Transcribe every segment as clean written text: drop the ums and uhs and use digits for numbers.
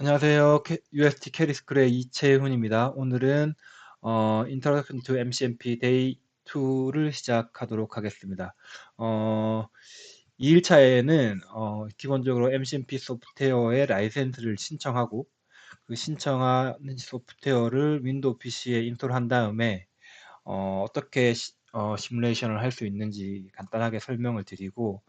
안녕하세요. UST 캐리스쿨의 이채훈입니다. 오늘은 Introduction to MCMP Day 2를 시작하도록 하겠습니다. 어, 2일차에는 기본적으로 MCMP 소프트웨어의 라이센스를 신청하고 그 신청한 소프트웨어를 윈도우 PC에 인스톨한 다음에 떻게 시뮬레이션을 할 수 있는지 간단하게 설명을 드리고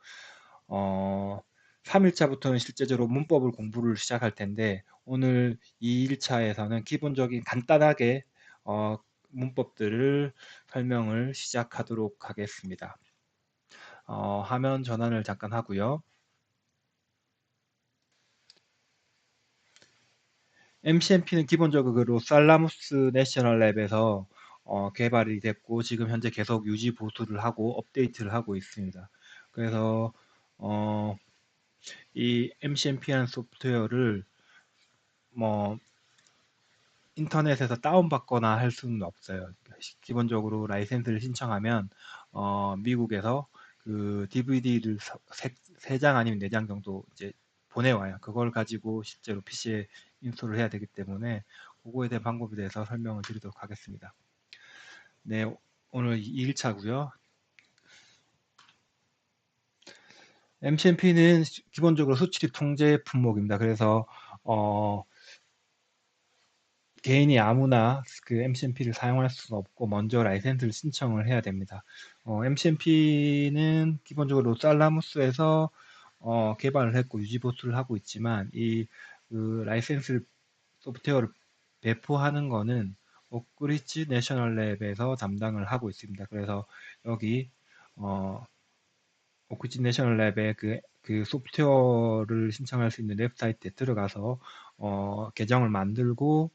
3일차부터는 실제적으로 문법을 공부를 시작할 텐데 오늘 2일차에서는 기본적인 간단하게 어, 문법들을 설명을 시작하도록 하겠습니다. 화면 전환을 잠깐 하고요. MCMP는 기본적으로 살라무스 내셔널 랩에서 개발이 됐고 지금 현재 계속 유지 보수를 하고 업데이트를 하고 있습니다. 그래서 이 MCMP라는 소프트웨어를 뭐 인터넷에서 다운받거나 할 수는 없어요. 기본적으로 라이센스를 신청하면 미국에서 그 DVD를 3장 아니면 4장 정도 이제 보내와요. 그걸 가지고 실제로 PC에 인스톨을 해야 되기 때문에 그거에 대한 방법에 대해서 설명을 드리도록 하겠습니다. 네, 오늘 2일차고요. MCMP는 기본적으로 수출입 통제 품목입니다. 그래서 개인이 아무나 그 MCMP를 사용할 수는 없고 먼저 라이센스를 신청을 해야 됩니다. MCMP는 기본적으로 살라무스에서 개발을 했고 유지 보수를 하고 있지만 그 라이센스 소프트웨어를 배포하는 거는 오크리지 내셔널 랩에서 담당을 하고 있습니다. 그래서 여기 오크리지 내셔널 랩의 그 소프트웨어를 신청할 수 있는 웹사이트에 들어가서 계정을 만들고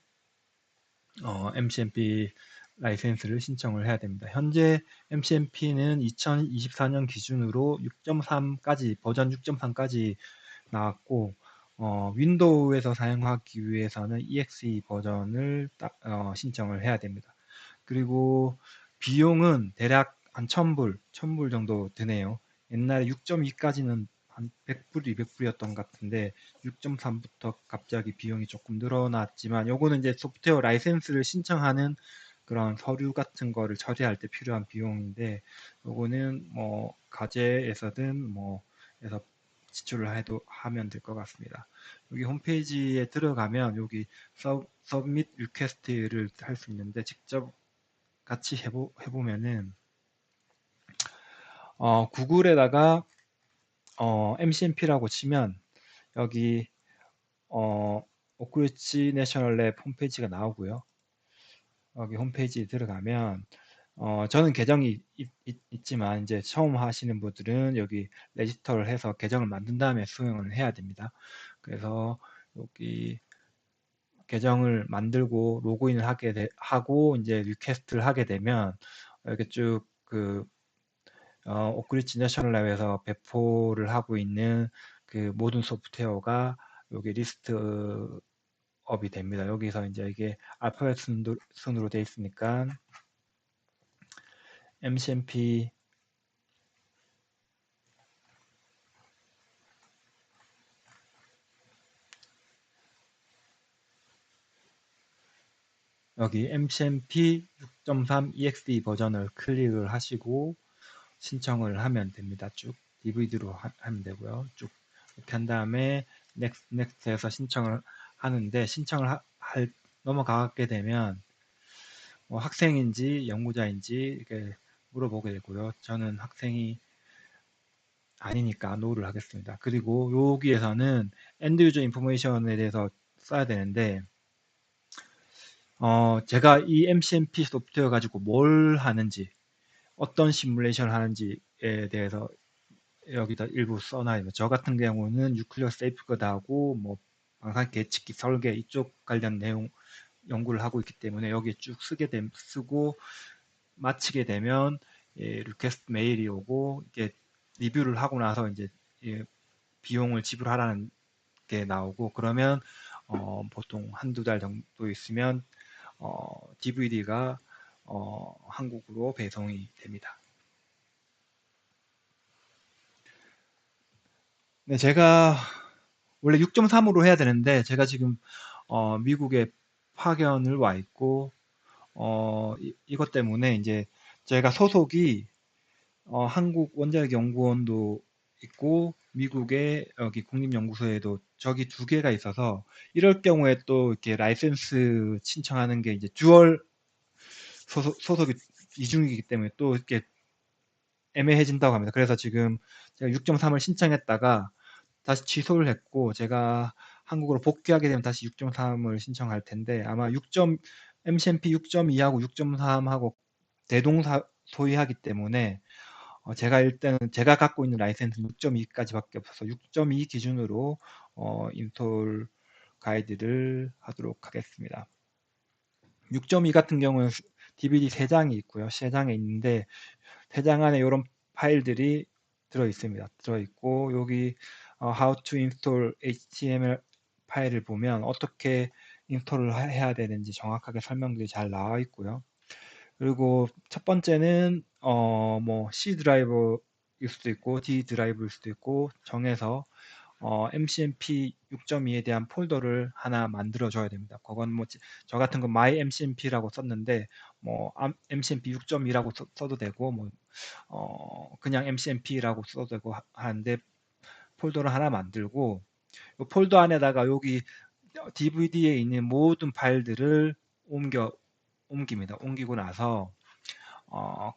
MCMP 라이센스를 신청을 해야 됩니다. 현재 MCMP는 2024년 기준으로 6.3까지 버전 6.3까지 나왔고 윈도우에서 사용하기 위해서는 EXE 버전을 신청을 해야 됩니다. 그리고 비용은 대략 한 1000불 정도 드네요. 옛날에 6.2까지는 한 100불, 200불이었던 것 같은데 6.3부터 갑자기 비용이 조금 늘어났지만 요거는 이제 소프트웨어 라이센스를 신청하는 그런 서류 같은 거를 처리할 때 필요한 비용인데 요거는 뭐 과제에서든 뭐 해서 지출을 해도 하면 될 것 같습니다. 여기 홈페이지에 들어가면 여기 서밋 리퀘스트를 할 수 있는데 직접 같이 해보면은 구글에다가 MCMP라고 치면 여기 오크리치 내셔널 랩 홈페이지가 나오고요. 여기 홈페이지에 들어가면 저는 계정이 있지만 이제 처음 하시는 분들은 여기 레지스터를 해서 계정을 만든 다음에 수행을 해야 됩니다. 그래서 여기 계정을 만들고 로그인을 하고 이제 리퀘스트를 하게 되면 이렇게 쭉그 오크리치 내셔널랩에서 배포를 하고 있는 그 모든 소프트웨어가 여기 리스트 업이 됩니다. 여기서 이제 이게 알파벳 순으로 되어 있으니까 MCMP 여기 MCMP 6.3 EXE 버전을 클릭을 하시고 신청을 하면 됩니다. 쭉 DVD로 하면 되고요. 쭉 이렇게 한 다음에 넥스트에서 신청을 하는데 신청을 넘어가게 되면 뭐 학생인지 연구자인지 이렇게 물어보게 되고요. 저는 학생이 아니니까 노를 하겠습니다. 그리고 여기에서는 엔드 유저 인포메이션에 대해서 써야 되는데 제가 이 MCMP 소프트웨어 가지고 뭘 하는지 어떤 시뮬레이션을 하는지에 대해서 여기다 일부 써놔요. 저 같은 경우는 뉴클리어 세이프가드하고 뭐 방사능 계측기 설계 이쪽 관련 내용 연구를 하고 있기 때문에 여기에 쭉 쓰고 마치게 되면 리퀘스트 메일이 오고 이게 리뷰를 하고 나서 이제 비용을 지불하라는 게 나오고 그러면 보통 한두 달 정도 있으면 DVD가 한국으로 배송이 됩니다. 네, 제가 원래 6.3으로 해야 되는데 제가 지금 미국에 파견을 와 있고 이것 때문에 이제 제가 소속이 한국 원자력 연구원도 있고 미국의 여기 국립연구소에도 저기 두 개가 있어서 이럴 경우에 또 이렇게 라이센스 신청하는 게 이제 듀얼 소속이 이중이기 때문에 또 이렇게 애매해진다고 합니다. 그래서 지금 제가 6.3을 신청했다가 다시 취소를 했고 제가 한국으로 복귀하게 되면 다시 6.3을 신청할 텐데 아마 MCMP 6.2하고 6.3하고 대동소이하기 때문에 제가 일단은 제가 갖고 있는 라이센스는 6.2까지밖에 없어서 6.2 기준으로 인솔 가이드를 하도록 하겠습니다. 6.2 같은 경우는 DVD 3장이 있고요. 3장에 있는데 3장 안에 이런 파일들이 들어 있습니다. 들어 있고 여기 How to install HTML 파일을 보면 어떻게 인스톨을 해야 되는지 정확하게 설명들이 잘 나와 있고요. 그리고 첫 번째는 뭐 C 드라이버일 수도 있고 D 드라이브일 수도 있고 정해서 MCMP 6.2에 대한 폴더를 하나 만들어 줘야 됩니다. 그건 뭐 저 같은 건 my MCMP라고 썼는데 뭐 MCMP 6.2라고 써도 되고 뭐 그냥 MCMP라고 써도 되고 하는데 폴더를 하나 만들고 이 폴더 안에다가 여기 DVD에 있는 모든 파일들을 옮깁니다. 옮기고 나서 어,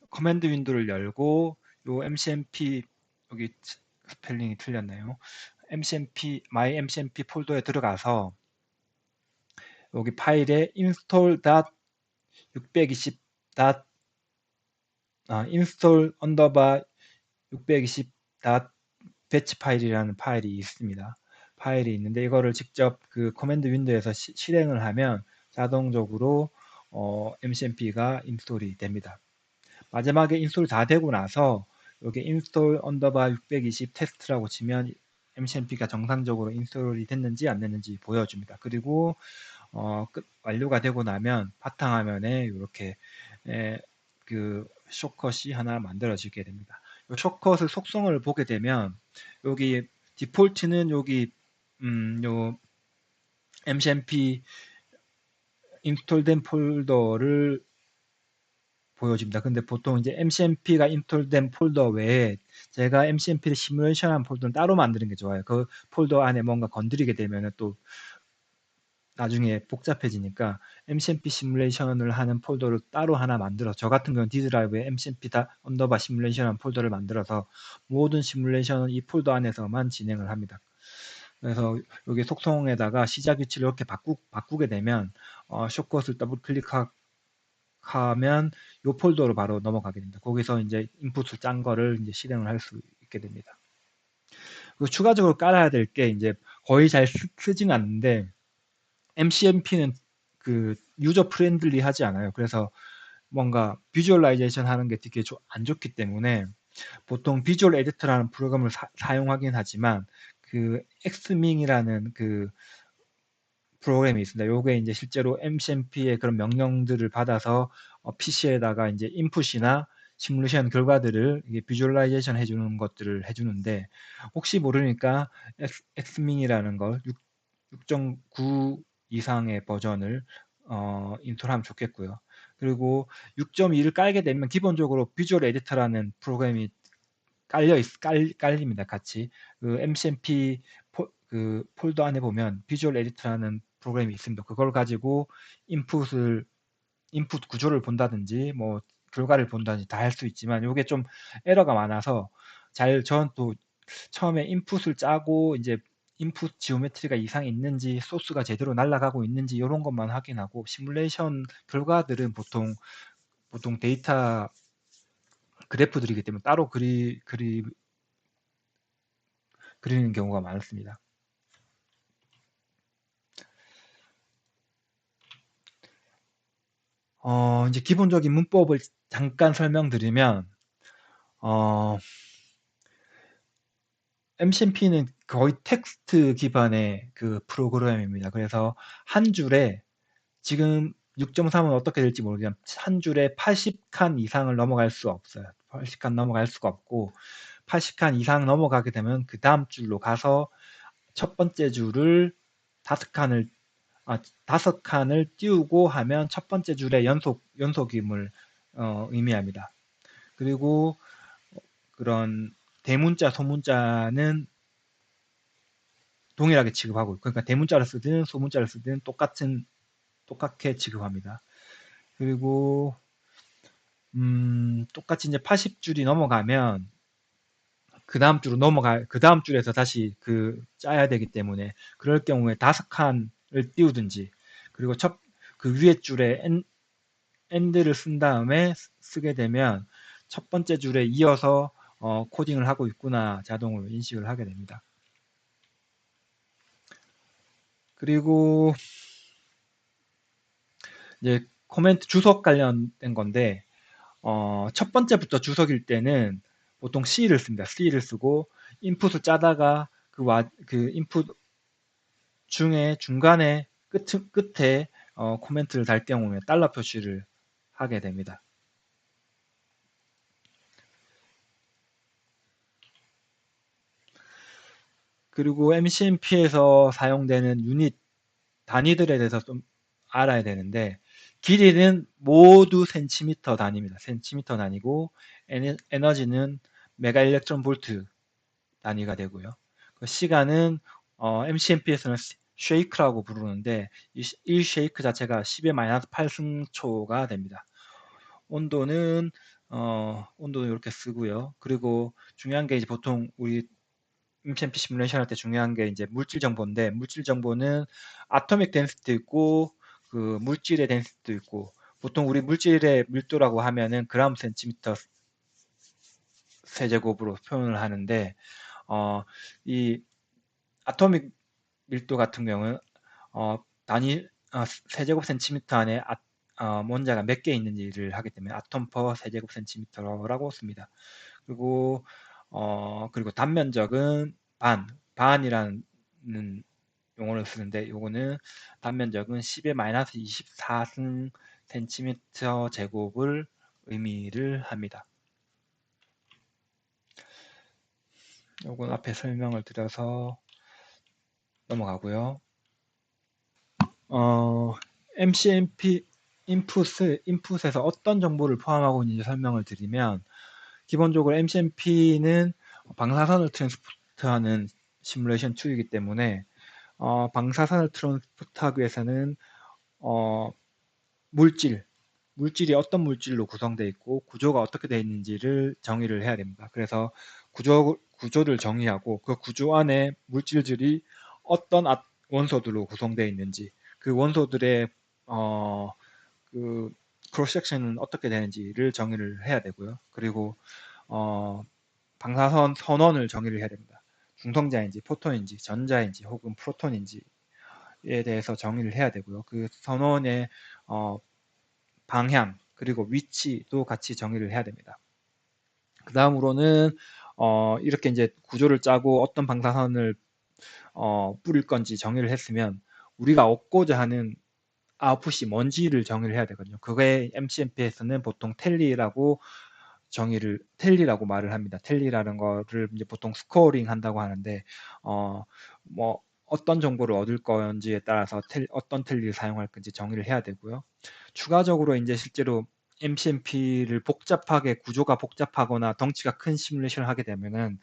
커맨드 윈도우를 열고 요 MCMP 여기 스펠링이 틀렸네요. MCMP my MCMP 폴더에 들어가서 여기 파일에 install.620. install underbar 620. batch 파일이라는 파일이 있습니다. 파일이 있는데 이거를 직접 그 커맨드 윈도우에서 실행을 하면 자동적으로 MCMP가 인스톨이 됩니다. 마지막에 인스톨 다 되고 나서 여기 install underbar 620 테스트라고 치면 MCMP가 정상적으로 인스톨이 됐는지 안 됐는지 보여줍니다. 그리고 완료가 되고 나면 바탕화면에 이렇게 그 숏컷이 하나 만들어지게 됩니다. 이 숏컷의 속성을 보게 되면 여기 디폴트는 여기 요 MCMP 인스톨된 폴더를 보여줍니다. 근데 보통 이제 MCMP가 인스톨된 폴더 외에 제가 MCMP를 시뮬레이션한 폴더는 따로 만드는 게 좋아요. 그 폴더 안에 뭔가 건드리게 되면 또 나중에 복잡해지니까 MCMP 시뮬레이션을 하는 폴더를 따로 하나 만들어 저 같은 경우는 D 드라이브에 MCMP 언더바 시뮬레이션한 폴더를 만들어서 모든 시뮬레이션은 이 폴더 안에서만 진행을 합니다. 그래서 여기 속성에다가 시작 위치를 이렇게 바꾸게 되면 숏컷을 더블 클릭하면 이 폴더로 바로 넘어가게 됩니다. 거기서 이제 인풋을 짠 거를 이제 실행을 할 수 있게 됩니다. 그리고 추가적으로 깔아야 될 게 이제 거의 잘 쓰진 않는데 MCMP는 그 유저 프렌들리 하지 않아요. 그래서 뭔가 비주얼라이제이션 하는 게 되게 안 좋기 때문에 보통 비주얼 에디터라는 프로그램을 사용하긴 하지만 그 엑스밍이라는 그 프로그램이 있습니다. 요게 이제 실제로 MCMP의 그런 명령들을 받아서 PC에다가 이제 인풋이나 시뮬레이션 결과들을 이게 비주얼라이제이션 해주는 것들을 해주는데 혹시 모르니까 엑스밍이라는 걸 6.9 이상의 버전을 인스톨하면 좋겠고요. 그리고 6.2를 깔게 되면 기본적으로 비주얼 에디터라는 프로그램이 깔립니다. 같이 그 MCMP 그 폴더 안에 보면 비주얼 에디터라는 프로그램이 있습니다. 그걸 가지고 인풋 구조를 본다든지 뭐 결과를 본다든지 다 할 수 있지만 이게 좀 에러가 많아서 저는 또 처음에 인풋을 짜고 이제 인풋 지오메트리가 이상이 있는지 소스가 제대로 날아가고 있는지 이런 것만 확인하고 시뮬레이션 결과들은 보통 데이터 그래프들이기 때문에 따로 그리는 경우가 많습니다. 이제 기본적인 문법을 잠깐 설명드리면 MCMP는 거의 텍스트 기반의 그 프로그램입니다. 그래서 한 줄에 지금 6.3은 어떻게 될지 모르지만 한 줄에 80칸 이상을 넘어갈 수 없어요. 80칸 넘어갈 수가 없고 80칸 이상 넘어가게 되면 그 다음 줄로 가서 첫 번째 줄을 5칸을 5칸을 띄우고 하면 첫 번째 줄의 연속임을 의미합니다. 그리고 그런 대문자, 소문자는 동일하게 취급하고, 그러니까 대문자를 쓰든 소문자를 쓰든 똑같게 취급합니다. 그리고 똑같이 이제 80줄이 넘어가면 그 다음 줄에서 다시 짜야 되기 때문에, 그럴 경우에 5칸을 띄우든지, 그리고 그 위에 줄에 end를 쓴 다음에 쓰게 되면 첫 번째 줄에 이어서 코딩을 하고 있구나 자동으로 인식을 하게 됩니다. 그리고 이제 코멘트 주석 관련된 건데, 첫 번째부터 주석일 때는 보통 C를 씁니다. C를 쓰고 인풋을 짜다가 그 인풋 중간에 끝에 코멘트를 달 경우에 달러 표시를 하게 됩니다. 그리고 MCMP에서 사용되는 유닛 단위들에 대해서 좀 알아야 되는데, 길이는 모두 센티미터 단위입니다. 센티미터 단위고, 에너지는 메가 일렉트론 볼트 단위가 되고요. 그 시간은 MCMP에서는 쉐이크라고 부르는데, 이 쉐이크 자체가 10의 마이너스 8승초가 됩니다. 온도는 이렇게 쓰고요. 그리고 중요한 게 이제 보통 우리 MCMP 시뮬레이션 할 때 중요한 게 이제 물질 정보인데, 물질 정보는 아토믹 덴시티도 있고 그 물질의 덴시티도 있고, 보통 우리 물질의 밀도라고 하면은 그램 센티미터 세제곱으로 표현을 하는데, 이 아토믹 밀도 같은 경우는 단위 세제곱 센티미터 안에 원자가 몇 개 있는지를 하기 때문에 아톰 퍼 세제곱 센티미터라고 씁니다. 그리고 단면적은 반이라는 용어를 쓰는데, 요거는 단면적은 10의 마이너스 24승 센티미터 제곱을 의미를 합니다. 요건 앞에 설명을 드려서 넘어가고요. MCMP 인풋에서 어떤 정보를 포함하고 있는지 설명을 드리면, 기본적으로 MCMP는 방사선을 트랜스포트하는 시뮬레이션 툴이기 때문에 방사선을 트랜스포트하기 위해서는 어, 물질이 어떤 물질로 구성되어 있고 구조가 어떻게 되어 있는지를 정의를 해야 됩니다. 그래서 구조를 정의하고 그 구조 안에 물질들이 어떤 원소들로 구성되어 있는지, 그 원소들의 그 크로스 섹션은 어떻게 되는지를 정의를 해야 되고요. 그리고 방사선 선원을 정의를 해야 됩니다. 중성자인지 포톤인지 전자인지 혹은 프로톤인지에 대해서 정의를 해야 되고요. 그 선원의 방향 그리고 위치도 같이 정의를 해야 됩니다. 그 다음으로는 이렇게 이제 구조를 짜고 어떤 방사선을 뿌릴 건지 정의를 했으면, 우리가 얻고자 하는 아웃풋이 뭔지를 정의를 해야 되거든요. 그게 MCMP에서는 보통 텔리라고 말을 합니다. 텔리라는 거를 이제 보통 스코어링 한다고 하는데, 뭐 어떤 정보를 얻을 건지에 따라서 어떤 텔리를 사용할 건지 정의를 해야 되고요. 추가적으로 이제 실제로 MCMP를 구조가 복잡하거나 덩치가 큰 시뮬레이션을 하게 되면은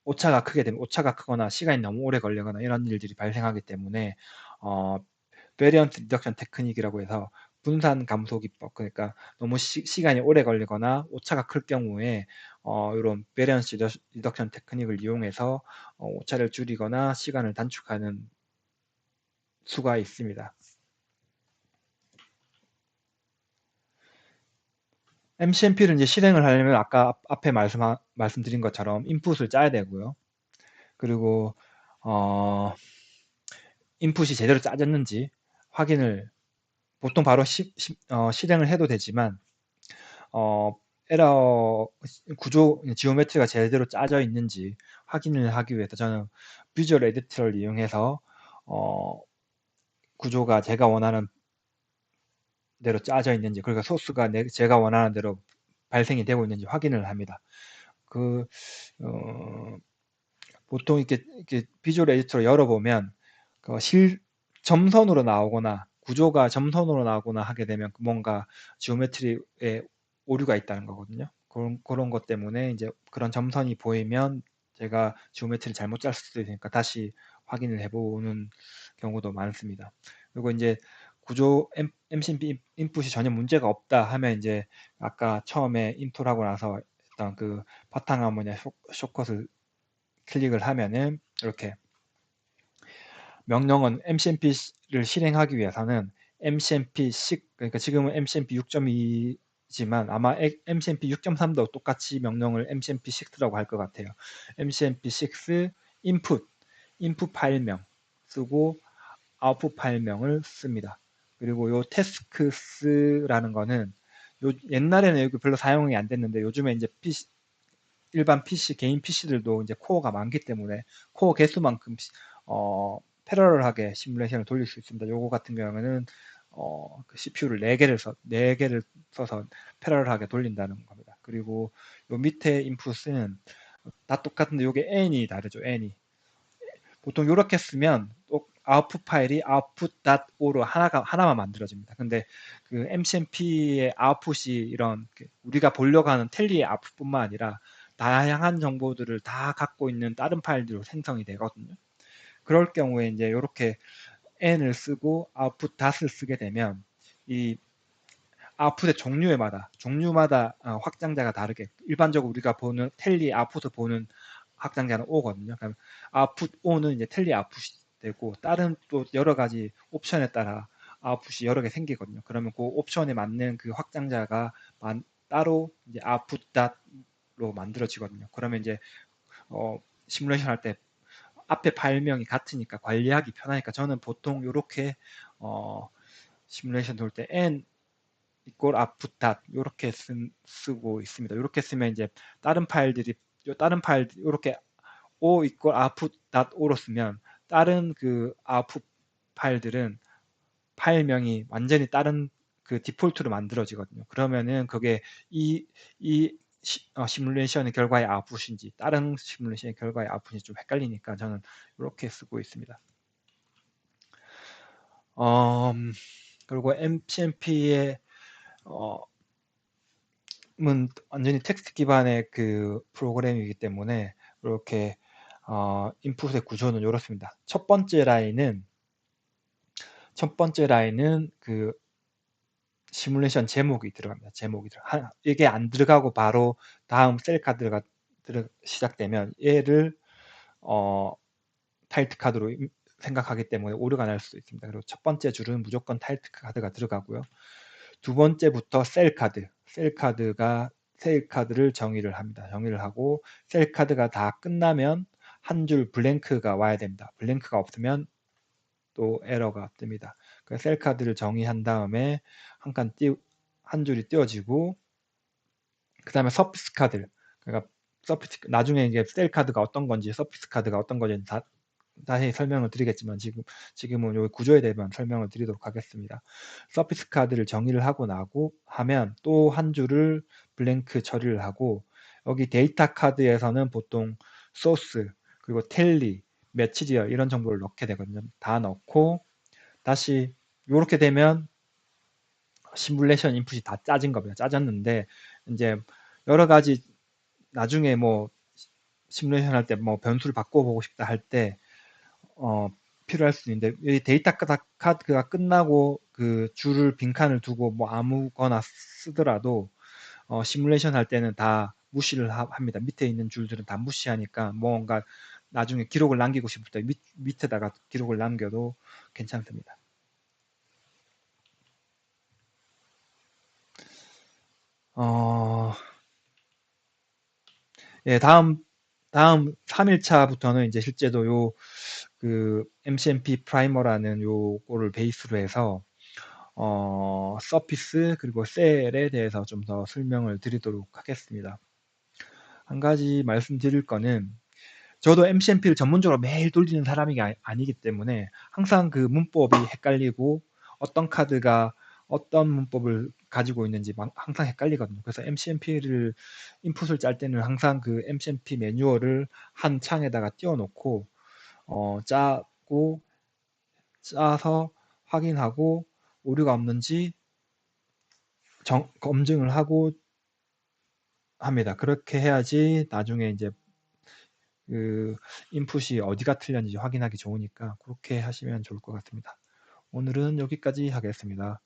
오차가 크거나 시간이 너무 오래 걸리거나 이런 일들이 발생하기 때문에 베리언트 리덕션 테크닉이라고 해서 분산 감소 기법, 그러니까 너무 시간이 오래 걸리거나 오차가 클 경우에 이런 베리언스 리덕션 테크닉을 이용해서 오차를 줄이거나 시간을 단축하는 수가 있습니다. MCMP를 이제 실행을 하려면 아까 앞에 말씀드린 것처럼 인풋을 짜야 되고요. 그리고 인풋이 제대로 짜졌는지 확인을, 보통 바로 실행을 해도 되지만 에러 지오메트리가 제대로 짜져 있는지 확인을 하기 위해서 저는 비주얼 에디터를 이용해서 구조가 제가 원하는 대로 짜져 있는지, 그러니까 소스가 제가 원하는 대로 발생이 되고 있는지 확인을 합니다. 그 보통 이렇게 비주얼 에디터로 열어보면 그 점선으로 나오거나 구조가 점선으로 나오거나 하게 되면 뭔가 지오메트리에 오류가 있다는 거거든요. 그런 것 때문에 이제 그런 점선이 보이면 제가 지오메트리 잘못 짰을 수도 있으니까 다시 확인을 해보는 경우도 많습니다. 그리고 이제 구조 MCP 인풋이 전혀 문제가 없다 하면 이제 아까 처음에 인트로 하고 나서 했던 그 바탕화면에 숏컷을 클릭을 하면은 이렇게 명령은 MCMP를 실행하기 위해서는 MCMP6 그러니까 지금은 MCMP 6.2지만 아마 MCMP 6.3도 똑같이 명령을 MCMP6라고 할 것 같아요. MCMP6 인풋 파일명 쓰고 아웃풋 파일명을 씁니다. 그리고 요 태스크스라는 거는 옛날에는 여기 별로 사용이 안 됐는데 요즘에 이제 일반 PC 개인 PC들도 이제 코어가 많기 때문에 코어 개수만큼 패러럴하게 시뮬레이션을 돌릴 수 있습니다. 요거 같은 경우에는 그 CPU를 4개를 써서 패러럴하게 돌린다는 겁니다. 그리고 요 밑에 인풋은 다 똑같은데 요게 n이 다르죠. n이 보통 이렇게 쓰면 또 아웃풋 파일이 output.o로 하나만 만들어집니다. 근데 그 MCMP의 아웃풋이 이런 우리가 보려고 하는 텔리의 아웃풋뿐만 아니라 다양한 정보들을 다 갖고 있는 다른 파일들로 생성이 되거든요. 그럴 경우에 이제 이렇게 n을 쓰고 output 닷을 쓰게 되면 이 아웃풋의 종류마다 확장자가 다르게 일반적으로 우리가 보는 텔리 아웃풋을 보는 확장자는 O거든요. 그럼 아웃풋 O는 이제 텔리 아웃풋이 되고 다른 또 여러 가지 옵션에 따라 아웃풋이 여러 개 생기거든요. 그러면 그 옵션에 맞는 그 확장자가 따로 이제 아웃풋 닷로 만들어지거든요. 그러면 이제 시뮬레이션 할 때 앞에 파일명이 같으니까 관리하기 편하니까 저는 보통 이렇게 시뮬레이션 돌 때 n 이꼴 아웃풋 닷 이렇게 쓰고 있습니다. 이렇게 쓰면 이제 다른 파일 이렇게 o 이꼴 아웃풋 닷 o로 쓰면 다른 그 아웃풋 파일들은 파일명이 완전히 다른 그 디폴트로 만들어지거든요. 그러면은 그게 이 시뮬레이션의 결과의 아웃풋인지 다른 시뮬레이션의 결과의 아웃풋인지 좀 헷갈리니까 저는 이렇게 쓰고 있습니다. 그리고 MCMP의 은 완전히 텍스트 기반의 그 프로그램이기 때문에 이렇게 인풋의 구조는 이렇습니다. 첫 번째 라인은 그 시뮬레이션 제목이 들어갑니다. 이게 안 들어가고 바로 다음 셀 카드가 시작되면 얘를 타이틀 카드로 생각하기 때문에 오류가 날 수도 있습니다. 그리고 첫 번째 줄은 무조건 타이틀 카드가 들어가고요. 두 번째부터 셀 카드를 정의를 합니다. 정의를 하고 셀 카드가 다 끝나면 한 줄 블랭크가 와야 됩니다. 블랭크가 없으면 또 에러가 뜹니다. 셀 카드를 정의한 다음에 한 줄이 띄워지고 그 다음에 서피스 카드 그러니까 나중에 이게 셀 카드가 어떤 건지 서피스 카드가 어떤 건지 다시 설명을 드리겠지만 지금은 요 구조에 대해만 설명을 드리도록 하겠습니다. 서피스 카드를 정의를 하면 또 한 줄을 블랭크 처리를 하고 여기 데이터 카드에서는 보통 소스 그리고 텔리, 매치리얼 이런 정보를 넣게 되거든요. 다 넣고 다시 이렇게 되면 시뮬레이션 인풋이 다 짜진 겁니다. 짜졌는데 이제 여러 가지 나중에 뭐 시뮬레이션 할 때 뭐 변수를 바꿔보고 싶다 할때 필요할 수 있는데 이 데이터 카드가 끝나고 그 줄을 빈칸을 두고 뭐 아무거나 쓰더라도 시뮬레이션 할 때는 다 무시를 합니다. 밑에 있는 줄들은 다 무시하니까 뭔가 나중에 기록을 남기고 싶을 때 밑에다가 기록을 남겨도 괜찮습니다. 예, 다음 3일차부터는 이제 실제로 그 MCMP 프라이머라는 요거를 베이스로 해서 서피스 그리고 셀에 대해서 좀 더 설명을 드리도록 하겠습니다. 한 가지 말씀드릴 거는 저도 MCMP를 전문적으로 매일 돌리는 사람이 아니기 때문에 항상 그 문법이 헷갈리고 어떤 카드가 어떤 문법을 가지고 있는지 항상 헷갈리거든요. 그래서 MCMP를 인풋을 짤 때는 항상 그 MCMP 매뉴얼을 한 창에다가 띄워놓고 짜고 짜서 확인하고 오류가 없는지 검증을 하고 합니다. 그렇게 해야지 나중에 이제 그 인풋이 어디가 틀렸는지 확인하기 좋으니까 그렇게 하시면 좋을 것 같습니다. 오늘은 여기까지 하겠습니다.